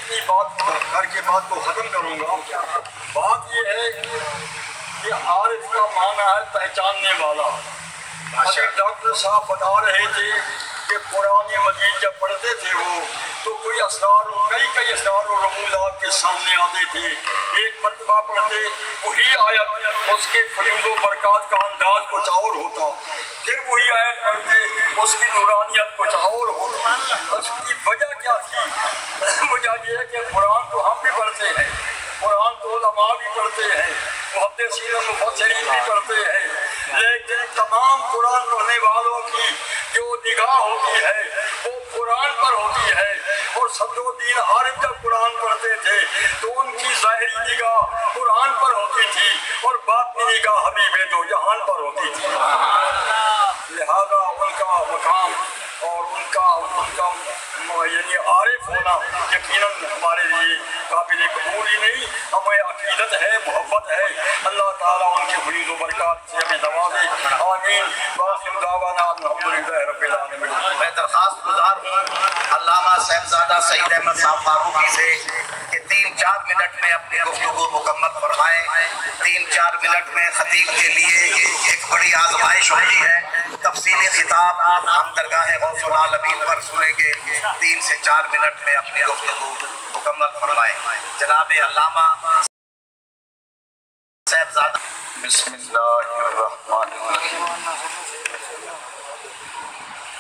اتنی بات کر کے بات کو ختم کروں گا. بات یہ ہے کہ عارف کا معنی ہے پہچاننے والا. ابھی ڈاکٹر صاحب بتا رہے تھے کہ قرآن مجید جب پڑھتے تھے وہ تو کوئی اسرار کئی اسرار و رموزات کے سامنے آتے تھے. ایک مرتبہ پڑھتے وہی آیت اس کے فیض و برکات کا انداز کچھ اور ہوتا, پھر وہی آیت پڑھتے اس کی نورانیت کچھ اور ہوتا. اس کی وجہ کیا تھی؟ وجہ یہ ہے کہ قرآن تو ہم بھی پڑھتے ہیں, قرآن تو علماء بھی پڑھتے ہیں, محدثین و مفسرین بھی پڑھتے ہیں, لیکن تمام قرآن پڑھنے والوں کی جو نگاہ ہوتی ہے وہ قرآن پر ہوتی ہے. اور صدر الدین عارف جب قرآن پڑھتے تھے تو ان کی ظاہری نگاہ قرآن پر ہوتی تھی اور باطنی نگاہ حبیب دو جہان پر ہوتی تھی. لہذا ان کا مقام اور ان کا یعنی عارف ہونا یقیناً ہمارے لیے قابل قبول ہی نہیں, ہمیں عقیدت ہے, محبت ہے. اللہ تعالیٰ ان کے فیض و برکات سے ہمیں نوازے. آمین. وآخر دعوانا الحمدللہ رب العالمین. میں درخواست گزار ہوں علامہ صاحبزادہ سعید احمد صاحب فاروقی سے کہ 3-4 منٹ میں اپنی گفتگو مکمل فرمائیں. 3-4 منٹ میں خطیب کے لیے ایک بڑی آزمائش ہوتی ہے. تفصیلی خطاب ہم درگاہ غوث العالمین پر سنیں گے. 3 سے 4 منٹ میں اپنی گفتگو مکمل فرمائیں. جناب علامہ صاحبزادہ. بسم اللہ الرحمن الرحیم.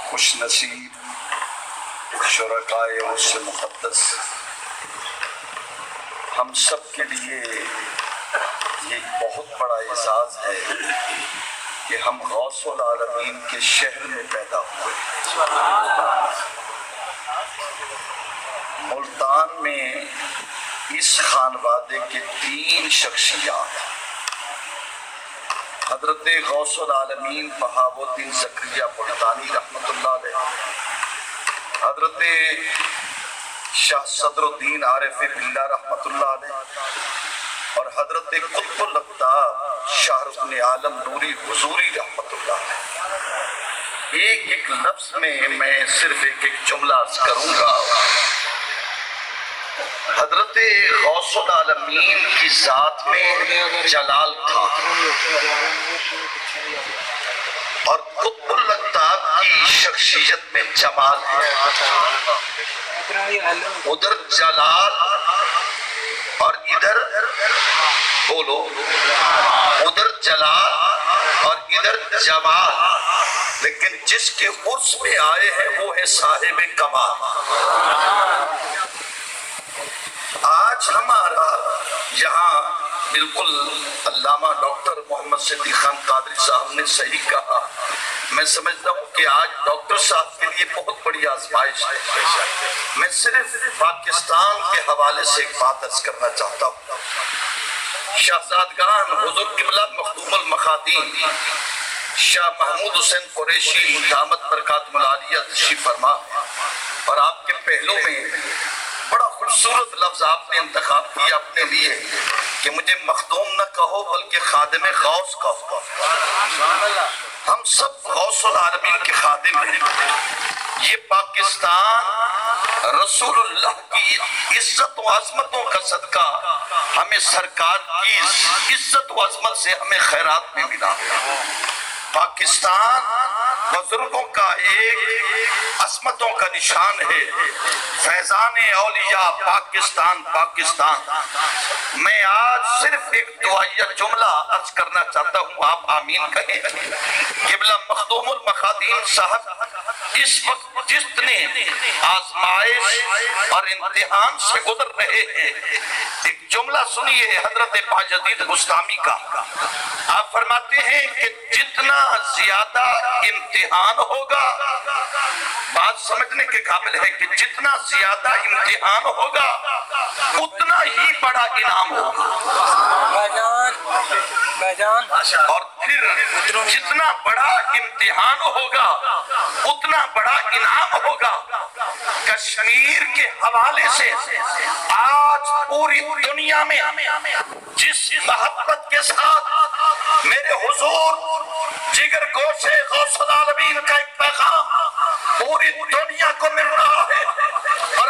خوش نصیب شرکائے اس مقدس, ہم سب کے لیے یہ ایک بہت بڑا اعزاز ہے کہ ہم غوث العالمین کے شہر میں پیدا ہوئے. ملتان میں اس خانوادے کے 3 شخصیات, حضرت غوث العالمین بہاؤ الدین زکریا ملتانی رحمۃ اللہ علیہ, حضرت شاہ صدر الدین عارف باللہ رحمۃ اللہ علیہ, اور حضرت قطب الاقطاب شاہ رکن عالم نوری حضوری رحمۃ اللہ علیہ. ایک لفظ میں صرف ایک جملہ عرض کروں گا. حضرت غوث العالمین کی ذات میں جلال تھا اور قطب الاقطاب کی شخصیت میں جمال ہے. ادھر جلال اور ادھر بولو, ادھر جلال اور ادھر جمال, لیکن جس کے عرص میں آئے ہیں وہ ہے صاحب کمال. آج ہمارا یہاں بالکل علامہ ڈاکٹر محمد صدیق خان قادری صاحب نے صحیح کہا. میں سمجھتا ہوں کہ آج ڈاکٹر صاحب کے لیے بہت بڑی آزمائش ہے. میں صرف پاکستان کے حوالے سے ایک بات عرض کرنا چاہتا ہوں. شہزادگان حضور قبلہ مخدوم المخادیم شاہ محمود حسین قریشی دامت برکاتہ العالیہ تشریف فرما, اور آپ کے پہلو میں بڑا خوبصورت لفظ آپ نے انتخاب کیا اپنے لیے کہ مجھے مخدوم نہ کہو بلکہ خادم غوث کہو. ہم سب غوث العالمین کے خادم ہیں. یہ پاکستان رسول اللہ کی عزت و عظمتوں کا صدقہ ہمیں سرکار کی عزت و عظمت سے ہمیں خیرات میں ملا. پاکستان بزرگوں کا ایک عظمتوں کا نشان ہے. فیضان اولیاء پاکستان پاکستان. میں آج صرف ایک دعائیہ جملہ عرض کرنا چاہتا ہوں, آپ آمین کہیں. قبلہ مخدوم المخادیم صاحب اس وقت جتنے آزمائش اور امتحان سے گزر رہے ہیں, ایک جملہ سنیے حضرت باجدید بستامی کا. آپ فرماتے ہیں کہ جتنا زیادہ امتحان ہوگا, بات سمجھنے کے قابل ہے کہ جتنا زیادہ امتحان ہوگا اتنا ہی بڑا انعام ہوگا. اور پھر جتنا بڑا امتحان ہوگا اتنا بڑا انعام ہوگا. کشمیر کے حوالے سے آج پوری دنیا میں جس محبت کے ساتھ میرے حضور جگر گوشے غوث العالمین کا ایک پیغام پوری دنیا کو مل رہا ہے, اور